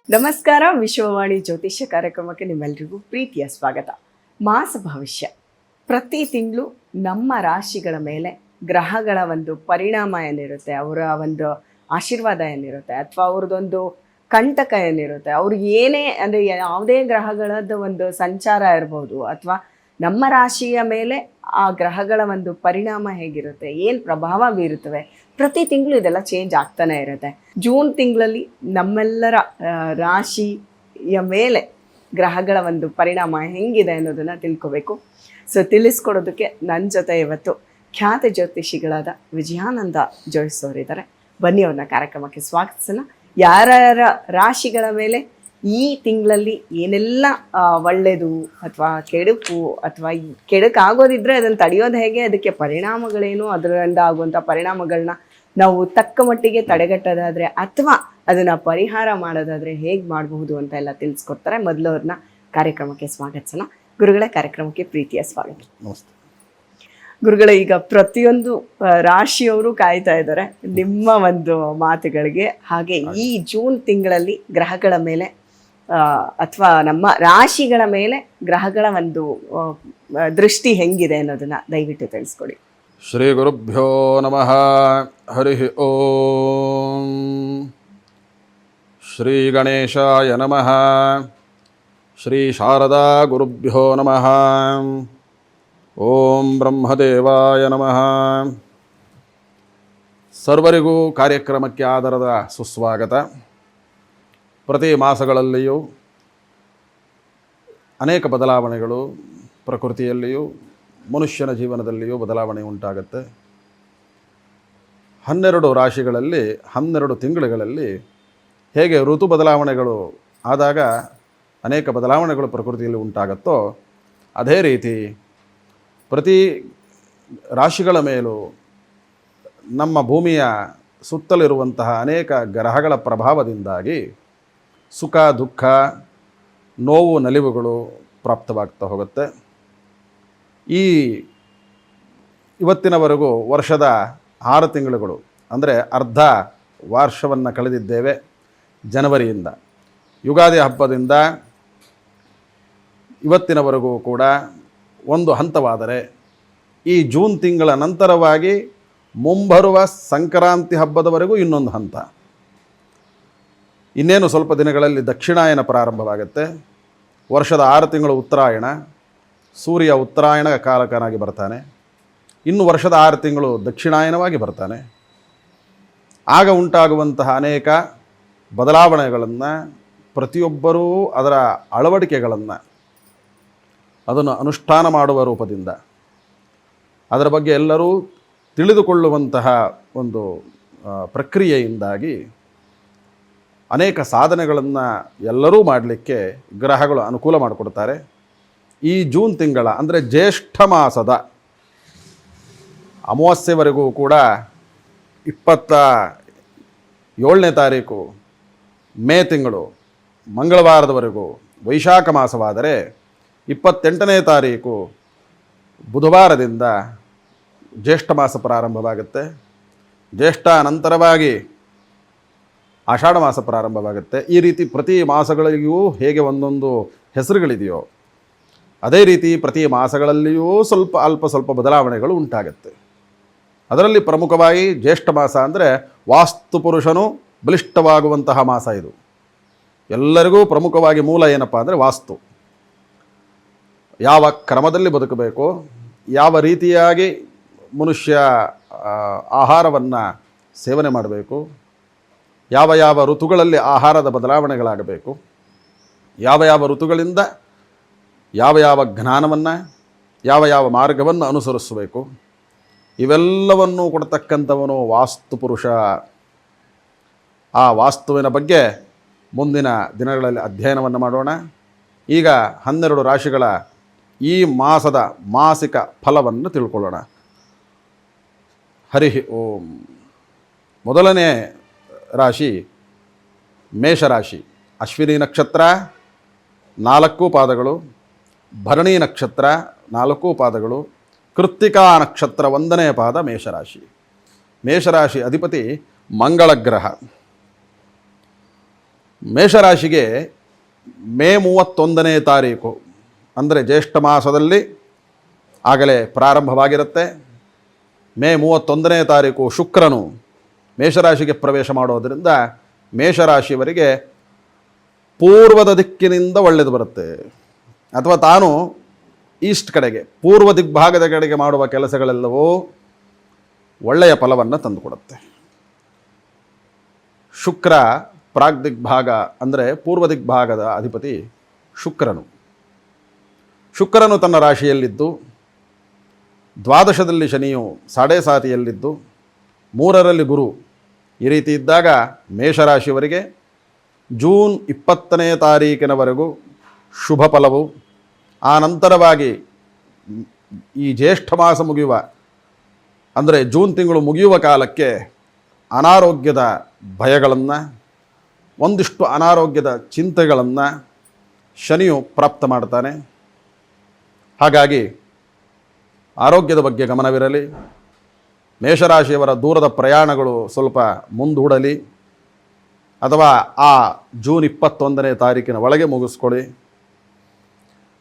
ನಮಸ್ಕಾರ. ವಿಶ್ವವಾಣಿ ಜ್ಯೋತಿಷ್ಯ ಕಾರ್ಯಕ್ರಮಕ್ಕೆ ನಿಮ್ಮೆಲ್ಲರಿಗೂ ಪ್ರೀತಿಯ ಸ್ವಾಗತ. ಮಾಸ ಭವಿಷ್ಯ. ಪ್ರತಿ ತಿಂಗಳು ನಮ್ಮ ರಾಶಿಗಳ ಮೇಲೆ ಗ್ರಹಗಳ ಒಂದು ಪರಿಣಾಮ ಏನಿರುತ್ತೆ, ಅವರ ಒಂದು ಆಶೀರ್ವಾದ ಏನಿರುತ್ತೆ, ಅಥವಾ ಅವ್ರದ್ದೊಂದು ಕಂಟಕ ಏನಿರುತ್ತೆ, ಅವ್ರಿಗೆ ಏನೇ ಅಂದರೆ ಯಾವುದೇ ಗ್ರಹಗಳದ್ದು ಒಂದು ಸಂಚಾರ ಇರ್ಬೋದು, ಅಥವಾ ನಮ್ಮ ರಾಶಿಯ ಮೇಲೆ ಆ ಗ್ರಹಗಳ ಒಂದು ಪರಿಣಾಮ ಹೇಗಿರುತ್ತೆ, ಏನು ಪ್ರಭಾವ ಬೀರುತ್ತವೆ, ಪ್ರತಿ ತಿಂಗಳು ಇದೆಲ್ಲ ಚೇಂಜ್ ಆಗ್ತಾನೆ ಇರುತ್ತೆ. ಜೂನ್ ತಿಂಗಳಲ್ಲಿ ನಮ್ಮೆಲ್ಲರ ರಾಶಿಯ ಮೇಲೆ ಗ್ರಹಗಳ ಒಂದು ಪರಿಣಾಮ ಹೆಂಗಿದೆ ಅನ್ನೋದನ್ನು ತಿಳ್ಕೋಬೇಕು. ಸೊ ತಿಳಿಸ್ಕೊಡೋದಕ್ಕೆ ನನ್ನ ಜೊತೆ ಇವತ್ತು ಖ್ಯಾತ ಜ್ಯೋತಿಷಿಗಳಾದ ವಿಜಯಾನಂದ ಜೋಯ್ಸ್ ಅವರಿದ್ದಾರೆ. ಬನ್ನಿ ಅವ್ರನ್ನ ಕಾರ್ಯಕ್ರಮಕ್ಕೆ ಸ್ವಾಗತಿಸೋಣ. ಯಾರ್ಯಾರ ರಾಶಿಗಳ ಮೇಲೆ ಈ ತಿಂಗಳಲ್ಲಿ ಏನೆಲ್ಲ ಒಳ್ಳೆಯದು ಅಥವಾ ಕೆಡುಕು, ಅಥವಾ ಕೆಡುಕಾಗೋದಿದ್ರೆ ಅದನ್ನು ತಡೆಯೋದು ಹೇಗೆ, ಅದಕ್ಕೆ ಪರಿಣಾಮಗಳೇನು, ಅದರಿಂದ ಆಗುವಂಥ ಪರಿಣಾಮಗಳನ್ನ ನಾವು ತಕ್ಕ ಮಟ್ಟಿಗೆ ತಡೆಗಟ್ಟೋದಾದರೆ ಅಥವಾ ಅದನ್ನು ಪರಿಹಾರ ಮಾಡೋದಾದರೆ ಹೇಗೆ ಮಾಡಬಹುದು ಅಂತ ಎಲ್ಲ ತಿಳಿಸ್ಕೊಡ್ತಾರೆ. ಮೊದಲು ಅವ್ರನ್ನ ಕಾರ್ಯಕ್ರಮಕ್ಕೆ ಸ್ವಾಗತಿಸೋಣ. ಗುರುಗಳೇ, ಕಾರ್ಯಕ್ರಮಕ್ಕೆ ಪ್ರೀತಿಯ ಸ್ವಾಗತ. ನಮಸ್ತೆ ಗುರುಗಳೇ, ಈಗ ಪ್ರತಿಯೊಂದು ರಾಶಿಯವರು ಕಾಯ್ತಾ ಇದ್ದಾರೆ ನಿಮ್ಮ ಒಂದು ಮಾತುಗಳಿಗೆ. ಹಾಗೆ ಈ ಜೂನ್ ತಿಂಗಳಲ್ಲಿ ಗ್ರಹಗಳ ಮೇಲೆ ಅಥವಾ ನಮ್ಮ ರಾಶಿಗಳ ಮೇಲೆ ಗ್ರಹಗಳ ಒಂದು ದೃಷ್ಟಿ ಹೆಂಗಿದೆ ಅನ್ನೋದನ್ನ ದಯವಿಟ್ಟು ತಿಳಿಸ್ಕೊಡಿ. ಶ್ರೀ ಗುರುಭ್ಯೋ ನಮಃ. ಹರಿ ಓಂ. ಶ್ರೀ ಗಣೇಶಾಯ ನಮಃ. ಶ್ರೀ ಶಾರದಾ ಗುರುಭ್ಯೋ ನಮಃ. ಓಂ ಬ್ರಹ್ಮದೇವಾಯ ನಮಃ. ಸರ್ವರಿಗೂ ಕಾರ್ಯಕ್ರಮಕ್ಕೆ ಆಧಾರದ ಸುಸ್ವಾಗತ. ಪ್ರತಿ ಮಾಸಗಳಲ್ಲಿಯೂ ಅನೇಕ ಬದಲಾವಣೆಗಳು, ಪ್ರಕೃತಿಯಲ್ಲಿಯೂ ಮನುಷ್ಯನ ಜೀವನದಲ್ಲಿಯೂ ಬದಲಾವಣೆ ಉಂಟಾಗುತ್ತೆ. 12 ರಾಶಿಗಳಲ್ಲಿ 12 ತಿಂಗಳುಗಳಲ್ಲಿ ಹೇಗೆ ಋತು ಬದಲಾವಣೆಗಳು ಆದಾಗ ಅನೇಕ ಬದಲಾವಣೆಗಳು ಪ್ರಕೃತಿಯಲ್ಲಿ ಉಂಟಾಗುತ್ತೋ, ಅದೇ ರೀತಿ ಪ್ರತಿ ರಾಶಿಗಳ ಮೇಲೂ ನಮ್ಮ ಭೂಮಿಯ ಸುತ್ತಲಿರುವಂತಹ ಅನೇಕ ಗ್ರಹಗಳ ಪ್ರಭಾವದಿಂದಾಗಿ ಸುಖ ದುಃಖ, ನೋವು ನಲಿವುಗಳು ಪ್ರಾಪ್ತವಾಗ್ತಾ ಹೋಗುತ್ತೆ. ಇವತ್ತಿನವರೆಗೂ ವರ್ಷದ 6 ತಿಂಗಳುಗಳು ಅಂದರೆ ಅರ್ಧ ವರ್ಷವನ್ನು ಕಳೆದಿದ್ದೇವೆ. ಜನವರಿಯಿಂದ ಯುಗಾದಿ ಹಬ್ಬದಿಂದ ಇವತ್ತಿನವರೆಗೂ ಕೂಡ ಒಂದು ಹಂತವಾದರೆ, ಈ ಜೂನ್ ತಿಂಗಳ ನಂತರವಾಗಿ ಮುಂಬರುವ ಸಂಕ್ರಾಂತಿ ಹಬ್ಬದವರೆಗೂ ಇನ್ನೊಂದು ಹಂತ. ಇನ್ನೇನು ಸ್ವಲ್ಪ ದಿನಗಳಲ್ಲಿ ದಕ್ಷಿಣಾಯನ ಪ್ರಾರಂಭವಾಗುತ್ತೆ. ವರ್ಷದ 6 ತಿಂಗಳು ಉತ್ತರಾಯಣ, ಸೂರ್ಯ ಉತ್ತರಾಯಣ ಕಾಲಕನಾಗಿ ಬರ್ತಾನೆ. ಇನ್ನು ವರ್ಷದ 6 ತಿಂಗಳು ದಕ್ಷಿಣಾಯನವಾಗಿ ಬರ್ತಾನೆ. ಆಗ ಉಂಟಾಗುವಂತಹ ಅನೇಕ ಬದಲಾವಣೆಗಳನ್ನು ಪ್ರತಿಯೊಬ್ಬರೂ ಅದರ ಅಳವಡಿಕೆಗಳನ್ನು ಅದನ್ನು ಅನುಷ್ಠಾನ ಮಾಡುವ ರೂಪದಿಂದ ಅದರ ಬಗ್ಗೆ ಎಲ್ಲರೂ ತಿಳಿದುಕೊಳ್ಳುವಂತಹ ಒಂದು ಪ್ರಕ್ರಿಯೆಯಿಂದಾಗಿ ಅನೇಕ ಸಾಧನೆಗಳನ್ನು ಎಲ್ಲರೂ ಮಾಡಲಿಕ್ಕೆ ಗ್ರಹಗಳು ಅನುಕೂಲ ಮಾಡಿಕೊಡ್ತಾರೆ. ಈ ಜೂನ್ ತಿಂಗಳ ಅಂದರೆ ಜ್ಯೇಷ್ಠ ಮಾಸದ ಅಮಾವಾಸ್ಯೆವರೆಗೂ ಕೂಡ 27ನೇ ತಾರೀಕು ಮೇ ತಿಂಗಳು ಮಂಗಳವಾರದವರೆಗೂ ವೈಶಾಖ ಮಾಸವಾದರೆ, 28ನೇ ತಾರೀಕು ಬುಧವಾರದಿಂದ ಜ್ಯೇಷ್ಠ ಮಾಸ ಪ್ರಾರಂಭವಾಗುತ್ತೆ. ಜ್ಯೇಷ್ಠ ನಂತರವಾಗಿ ಆಷಾಢ ಮಾಸ ಪ್ರಾರಂಭವಾಗುತ್ತೆ. ಈ ರೀತಿ ಪ್ರತಿ ಮಾಸಗಳಿಗೂ ಹೇಗೆ ಒಂದೊಂದು ಹೆಸರುಗಳಿದೆಯೋ, ಅದೇ ರೀತಿ ಪ್ರತಿ ಮಾಸಗಳಲ್ಲಿಯೂ ಅಲ್ಪ ಸ್ವಲ್ಪ ಬದಲಾವಣೆಗಳು ಉಂಟಾಗುತ್ತೆ. ಅದರಲ್ಲಿ ಪ್ರಮುಖವಾಗಿ ಜ್ಯೇಷ್ಠ ಮಾಸ ಅಂದರೆ ವಾಸ್ತು ಪುರುಷನು ಬಲಿಷ್ಠವಾಗುವಂತಹ ಮಾಸ. ಇದು ಎಲ್ಲರಿಗೂ ಪ್ರಮುಖವಾಗಿ ಮೂಲ ಏನಪ್ಪ ಅಂದರೆ ವಾಸ್ತು. ಯಾವ ಕ್ರಮದಲ್ಲಿ ಬದುಕಬೇಕು, ಯಾವ ರೀತಿಯಾಗಿ ಮನುಷ್ಯ ಆಹಾರವನ್ನು ಸೇವನೆ ಮಾಡಬೇಕು, ಯಾವ ಯಾವ ಋತುಗಳಲ್ಲಿ ಆಹಾರದ ಬದಲಾವಣೆಗಳಾಗಬೇಕು, ಯಾವ ಯಾವ ಋತುಗಳಿಂದ ಯಾವ ಯಾವ ಜ್ಞಾನವನ್ನು, ಯಾವ ಯಾವ ಮಾರ್ಗವನ್ನು ಅನುಸರಿಸಬೇಕು, ಇವೆಲ್ಲವನ್ನೂ ಕೊಡ್ತಕ್ಕಂಥವನು ವಾಸ್ತುಪುರುಷ. ಆ ವಾಸ್ತುವಿನ ಬಗ್ಗೆ ಮುಂದಿನ ದಿನಗಳಲ್ಲಿ ಅಧ್ಯಯನವನ್ನು ಮಾಡೋಣ. ಈಗ 12 ರಾಶಿಗಳ ಈ ಮಾಸದ ಮಾಸಿಕ ಫಲವನ್ನು ತಿಳ್ಕೊಳ್ಳೋಣ. ಹರಿ ಓಂ. ಮೊದಲನೇ ರಾಶಿ ಮೇಷರಾಶಿ. ಅಶ್ವಿನಿ ನಕ್ಷತ್ರ 4 ಪಾದಗಳು, ಭರಣಿ ನಕ್ಷತ್ರ 4 ಪಾದಗಳು, ಕೃತ್ತಿಕಾ ನಕ್ಷತ್ರ 1ನೇ ಪಾದ ಮೇಷರಾಶಿ. ಮೇಷರಾಶಿ ಅಧಿಪತಿ ಮಂಗಳ ಗ್ರಹ. ಮೇಷರಾಶಿಗೆ ಮೇ 31ನೇ ತಾರೀಕು ಅಂದರೆ ಜ್ಯೇಷ್ಠ ಮಾಸದಲ್ಲಿ ಆಗಲೇ ಪ್ರಾರಂಭವಾಗಿರುತ್ತೆ. ಮೇ 31ನೇ ತಾರೀಕು ಶುಕ್ರನು ಮೇಷರಾಶಿಗೆ ಪ್ರವೇಶ ಮಾಡೋದರಿಂದ ಮೇಷರಾಶಿಯವರಿಗೆ ಪೂರ್ವದ ದಿಕ್ಕಿನಿಂದ ಒಳ್ಳೆಯದು ಬರುತ್ತೆ. ಅಥವಾ ತಾನು ಈಸ್ಟ್ ಕಡೆಗೆ, ಪೂರ್ವ ದಿಗ್ಭಾಗದ ಕಡೆಗೆ ಮಾಡುವ ಕೆಲಸಗಳೆಲ್ಲವೂ ಒಳ್ಳೆಯ ಫಲವನ್ನು ತಂದುಕೊಡುತ್ತೆ. ಶುಕ್ರ ಪ್ರಾಗ್ದಿಗ್ಭಾಗ ಅಂದರೆ ಪೂರ್ವ ದಿಗ್ಭಾಗದ ಅಧಿಪತಿ ಶುಕ್ರನು. ಶುಕ್ರನು ತನ್ನ ರಾಶಿಯಲ್ಲಿದ್ದು, ದ್ವಾದಶದಲ್ಲಿ ಶನಿಯು ಸಾಡೆ ಸಾತಿಯಲ್ಲಿದ್ದು, 3ರಲ್ಲಿ ಗುರು. ಈ ರೀತಿ ಇದ್ದಾಗ ಮೇಷರಾಶಿಯವರಿಗೆ ಜೂನ್ 20ನೇ ತಾರೀಕಿನವರೆಗೂ ಶುಭ ಫಲವು. ಆ ನಂತರವಾಗಿ ಈ ಜ್ಯೇಷ್ಠ ಮಾಸ ಮುಗಿಯುವ ಅಂದರೆ ಜೂನ್ ತಿಂಗಳು ಮುಗಿಯುವ ಕಾಲಕ್ಕೆ ಅನಾರೋಗ್ಯದ ಭಯಗಳನ್ನು, ಒಂದಿಷ್ಟು ಅನಾರೋಗ್ಯದ ಚಿಂತೆಗಳನ್ನು ಶನಿಯು ಪ್ರಾಪ್ತ ಮಾಡ್ತಾನೆ. ಹಾಗಾಗಿ ಆರೋಗ್ಯದ ಬಗ್ಗೆ ಗಮನವಿರಲಿ. ಮೇಷರಾಶಿಯವರ ದೂರದ ಪ್ರಯಾಣಗಳು ಸ್ವಲ್ಪ ಮುಂದೂಡಲಿ, ಅಥವಾ ಆ ಜೂನ್ 21ನೇ ತಾರೀಕಿನ ಒಳಗೆ ಮುಗಿಸ್ಕೊಳ್ಳಿ.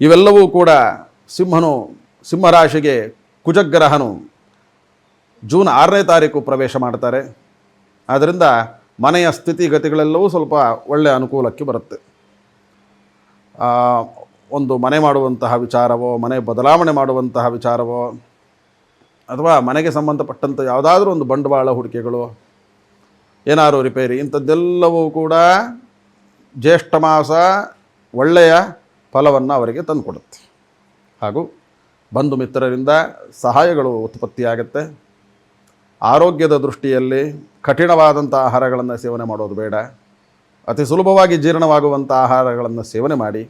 ಇವೆಲ್ಲವೂ ಕೂಡ ಸಿಂಹರಾಶಿಗೆ ಕುಜಗ್ರಹನು ಜೂನ್ 6ನೇ ತಾರೀಕು ಪ್ರವೇಶ ಮಾಡ್ತಾರೆ. ಆದ್ದರಿಂದ ಮನೆಯ ಸ್ಥಿತಿಗತಿಗಳೆಲ್ಲವೂ ಸ್ವಲ್ಪ ಒಳ್ಳೆಯ ಅನುಕೂಲಕ್ಕೆ ಬರುತ್ತೆ. ಒಂದು ಮನೆ ಮಾಡುವಂತಹ ವಿಚಾರವೋ, ಮನೆ ಬದಲಾವಣೆ ಮಾಡುವಂತಹ ವಿಚಾರವೋ, ಅಥವಾ ಮನೆಗೆ ಸಂಬಂಧಪಟ್ಟಂಥ ಯಾವುದಾದ್ರೂ ಒಂದು ಬಂಡವಾಳ ಹೂಡಿಕೆಗಳು, ಏನಾದರೂ ರಿಪೇರಿ, ಇಂಥದ್ದೆಲ್ಲವೂ ಕೂಡ ಜ್ಯೇಷ್ಠ ಮಾಸ ಒಳ್ಳೆಯ ಫಲವನ್ನು ಅವರಿಗೆ ತಂದುಕೊಡುತ್ತೆ. ಹಾಗೂ ಬಂಧು ಮಿತ್ರರಿಂದ ಸಹಾಯಗಳು ಉತ್ಪತ್ತಿಯಾಗುತ್ತೆ. ಆರೋಗ್ಯದ ದೃಷ್ಟಿಯಲ್ಲಿ ಕಠಿಣವಾದಂಥ ಆಹಾರಗಳನ್ನು ಸೇವನೆ ಮಾಡೋದು ಬೇಡ. ಅತಿ ಸುಲಭವಾಗಿ ಜೀರ್ಣವಾಗುವಂಥ ಆಹಾರಗಳನ್ನು ಸೇವನೆ ಮಾಡಿ.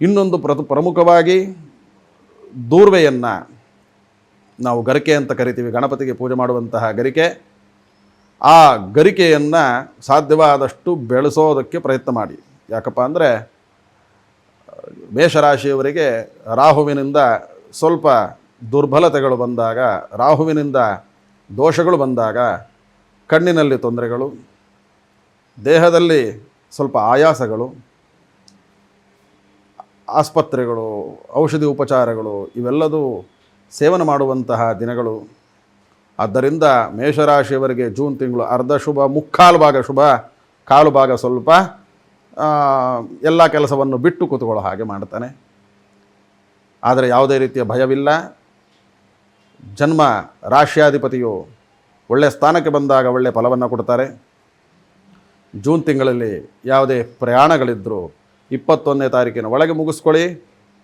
ಇನ್ನೊಂದು ಪ್ರಮುಖವಾಗಿ ದೂರ್ವೆಯನ್ನು ನಾವು ಗರಿಕೆ ಅಂತ ಕರಿತೀವಿ, ಗಣಪತಿಗೆ ಪೂಜೆ ಮಾಡುವಂತಹ ಗರಿಕೆ. ಆ ಗರಿಕೆಯನ್ನು ಸಾಧ್ಯವಾದಷ್ಟು ಬೆಳೆಸೋದಕ್ಕೆ ಪ್ರಯತ್ನ ಮಾಡಿ. ಯಾಕಪ್ಪ ಅಂದರೆ ಮೇಷರಾಶಿಯವರಿಗೆ ರಾಹುವಿನಿಂದ ಸ್ವಲ್ಪ ದುರ್ಬಲತೆಗಳು ಬಂದಾಗ, ರಾಹುವಿನಿಂದ ದೋಷಗಳು ಬಂದಾಗ ಕಣ್ಣಿನಲ್ಲಿ ತೊಂದರೆಗಳು, ದೇಹದಲ್ಲಿ ಸ್ವಲ್ಪ ಆಯಾಸಗಳು, ಆಸ್ಪತ್ರೆಗಳು, ಔಷಧಿ ಉಪಚಾರಗಳು ಇವೆಲ್ಲದೂ ಸೇವನೆ ಮಾಡುವಂತಹ ದಿನಗಳು. ಆದ್ದರಿಂದ ಮೇಷರಾಶಿಯವರಿಗೆ ಜೂನ್ ತಿಂಗಳು ಅರ್ಧ ಶುಭ, ಮುಕ್ಕಾಲು ಭಾಗ ಶುಭ, ಕಾಲು ಭಾಗ ಸ್ವಲ್ಪ ಎಲ್ಲ ಕೆಲಸವನ್ನು ಬಿಟ್ಟು ಕೂತ್ಕೊಳ್ಳೋ ಹಾಗೆ ಮಾಡ್ತಾನೆ. ಆದರೆ ಯಾವುದೇ ರೀತಿಯ ಭಯವಿಲ್ಲ. ಜನ್ಮ ರಾಶ್ಯಾಧಿಪತಿಯು ಒಳ್ಳೆಯ ಸ್ಥಾನಕ್ಕೆ ಬಂದಾಗ ಒಳ್ಳೆಯ ಫಲವನ್ನು ಕೊಡ್ತಾರೆ. ಜೂನ್ ತಿಂಗಳಲ್ಲಿ ಯಾವುದೇ ಪ್ರಯಾಣಗಳಿದ್ದರೂ 21ನೇ ತಾರೀಕಿನ ಒಳಗೆ ಮುಗಿಸ್ಕೊಳ್ಳಿ,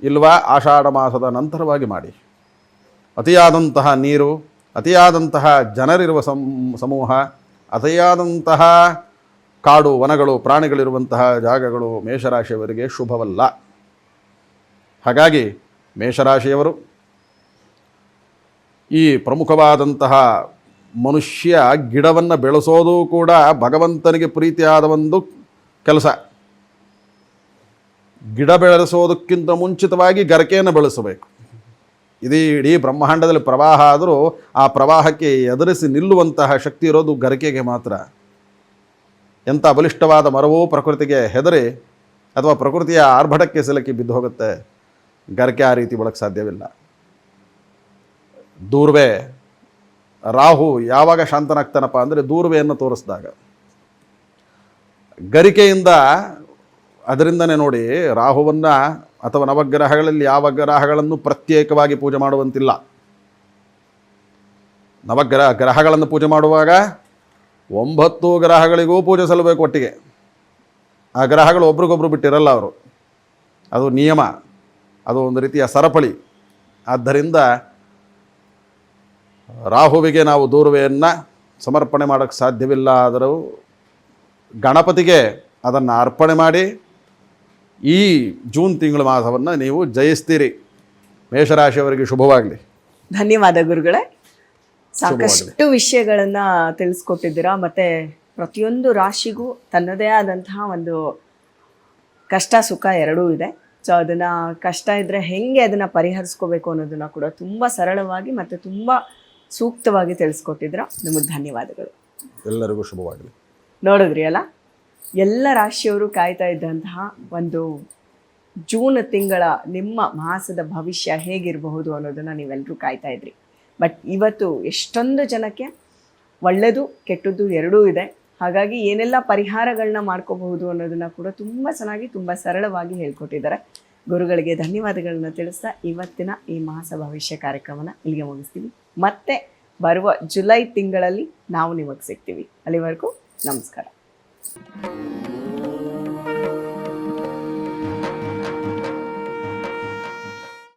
ಇಲ್ವಾ ಆಷಾಢ ಮಾಸದ ನಂತರವಾಗಿ ಮಾಡಿ. ಅತಿಯಾದಂತಹ ನೀರು, ಅತಿಯಾದಂತಹ ಜನರಿರುವ ಸಮೂಹ, ಅತಿಯಾದಂತಹ ಕಾಡು ವನಗಳು, ಪ್ರಾಣಿಗಳಿರುವಂತಹ ಜಾಗಗಳು ಮೇಷರಾಶಿಯವರಿಗೆ ಶುಭವಲ್ಲ. ಹಾಗಾಗಿ ಮೇಷರಾಶಿಯವರು ಈ ಪ್ರಮುಖವಾದಂತಹ ಮನುಷ್ಯ ಗಿಡವನ್ನು ಬೆಳೆಸೋದು ಕೂಡ ಭಗವಂತನಿಗೆ ಪ್ರೀತಿಯಾದ ಒಂದು ಕೆಲಸ. ಗಿಡ ಬೆಳೆಸೋದಕ್ಕಿಂತ ಮುಂಚಿತವಾಗಿ ಗರಿಕೆಯನ್ನು ಬೆಳೆಸಬೇಕು. ಇದು ಇಡೀ ಬ್ರಹ್ಮಾಂಡದಲ್ಲಿ ಪ್ರವಾಹ ಆದರೂ ಆ ಪ್ರವಾಹಕ್ಕೆ ಎದುರಿಸಿ ನಿಲ್ಲುವಂತಹ ಶಕ್ತಿ ಇರೋದು ಗರಿಕೆಗೆ ಮಾತ್ರ. ಎಂಥ ಬಲಿಷ್ಠವಾದ ಮರವೂ ಪ್ರಕೃತಿಗೆ ಹೆದರಿ ಅಥವಾ ಪ್ರಕೃತಿಯ ಆರ್ಭಟಕ್ಕೆ ಸಿಲುಕಿ ಬಿದ್ದು ಹೋಗುತ್ತೆ. ಗರಿಕೆ ಆ ರೀತಿ ಬಳಕೆ ಸಾಧ್ಯವಿಲ್ಲ. ದೂರ್ವೆ, ರಾಹು ಯಾವಾಗ ಶಾಂತನಾಗ್ತಾನಪ್ಪ ಅಂದರೆ ದೂರ್ವೆಯನ್ನು ತೋರಿಸಿದಾಗ. ಗರಿಕೆಯಿಂದ, ಅದರಿಂದನೇ ನೋಡಿ ರಾಹುವನ್ನು ಅಥವಾ ನವಗ್ರಹಗಳಲ್ಲಿ ಯಾವ ಗ್ರಹಗಳನ್ನು ಪ್ರತ್ಯೇಕವಾಗಿ ಪೂಜೆ ಮಾಡುವಂತಿಲ್ಲ. ಗ್ರಹಗಳನ್ನು ಪೂಜೆ ಮಾಡುವಾಗ 9 ಗ್ರಹಗಳಿಗೂ ಪೂಜೆ ಸಲ್ಲಬೇಕು ಒಟ್ಟಿಗೆ. ಆ ಗ್ರಹಗಳು ಒಬ್ರಿಗೊಬ್ರು ಬಿಟ್ಟಿರಲ್ಲ ಅವರು. ಅದು ನಿಯಮ, ಅದು ಒಂದು ರೀತಿಯ ಸರಪಳಿ. ಆದ್ದರಿಂದ ರಾಹುವಿಗೆ ನಾವು ದೂರ್ವೆಯನ್ನು ಸಮರ್ಪಣೆ ಮಾಡೋಕ್ಕೆ ಸಾಧ್ಯವಿಲ್ಲ. ಆದರೂ ಗಣಪತಿಗೆ ಅದನ್ನು ಅರ್ಪಣೆ ಮಾಡಿ ಈ ಜೂನ್ ತಿಂಗಳ ಮಾಸವನ್ನು ನೀವು ಜಯಿಸ್ತೀರಿ. ಮೇಷರಾಶಿಯವರಿಗೆ ಶುಭವಾಗಲಿ. ಧನ್ಯವಾದ ಗುರುಗಳೇ. ಸಾಕಷ್ಟು ವಿಷಯಗಳನ್ನು ತಿಳಿಸ್ಕೊಟ್ಟಿದ್ದೀರಾ. ಮತ್ತು ಪ್ರತಿಯೊಂದು ರಾಶಿಗೂ ತನ್ನದೇ ಆದಂತಹ ಒಂದು ಕಷ್ಟ ಸುಖ ಎರಡೂ ಇದೆ. ಸೊ ಅದನ್ನು ಕಷ್ಟ ಇದ್ದರೆ ಹೇಗೆ ಅದನ್ನು ಪರಿಹರಿಸ್ಕೋಬೇಕು ಅನ್ನೋದನ್ನು ಕೂಡ ತುಂಬ ಸರಳವಾಗಿ ಮತ್ತು ತುಂಬ ಸೂಕ್ತವಾಗಿ ತಿಳಿಸ್ಕೊಟ್ಟಿದ್ರ. ನಿಮಗೆ ಧನ್ಯವಾದಗಳು. ಎಲ್ಲರಿಗೂ ಶುಭವಾಗಲಿ. ನೋಡಿದ್ರಿ ಅಲ್ಲ, ಎಲ್ಲ ರಾಶಿಯವರು ಕಾಯ್ತಾ ಇದ್ದಂತಹ ಒಂದು ಜೂನ್ ತಿಂಗಳ ನಿಮ್ಮ ಮಾಸದ ಭವಿಷ್ಯ ಹೇಗಿರಬಹುದು ಅನ್ನೋದನ್ನು ನೀವೆಲ್ಲರೂ ಕಾಯ್ತಾ ಇದ್ರಿ. ಬಟ್ ಇವತ್ತು ಎಷ್ಟೊಂದು ಜನಕ್ಕೆ ಒಳ್ಳೆಯದು ಕೆಟ್ಟದ್ದು ಎರಡೂ ಇದೆ. ಹಾಗಾಗಿ ಏನೆಲ್ಲ ಪರಿಹಾರಗಳನ್ನ ಮಾಡ್ಕೋಬಹುದು ಅನ್ನೋದನ್ನು ಕೂಡ ತುಂಬ ಚೆನ್ನಾಗಿ ತುಂಬ ಸರಳವಾಗಿ ಹೇಳ್ಕೊಟ್ಟಿದ್ದಾರೆ. ಗುರುಗಳಿಗೆ ಧನ್ಯವಾದಗಳನ್ನ ತಿಳಿಸ್ತಾ ಇವತ್ತಿನ ಈ ಮಾಸ ಭವಿಷ್ಯ ಕಾರ್ಯಕ್ರಮನ ಇಲ್ಲಿಗೆ ಮುಗಿಸ್ತೀವಿ. ಮತ್ತೆ ಬರುವ ಜುಲೈ ತಿಂಗಳಲ್ಲಿ ನಾವು ನಿಮಗೆ ಸಿಗ್ತೀವಿ. ಅಲ್ಲಿವರೆಗೂ ನಮಸ್ಕಾರ.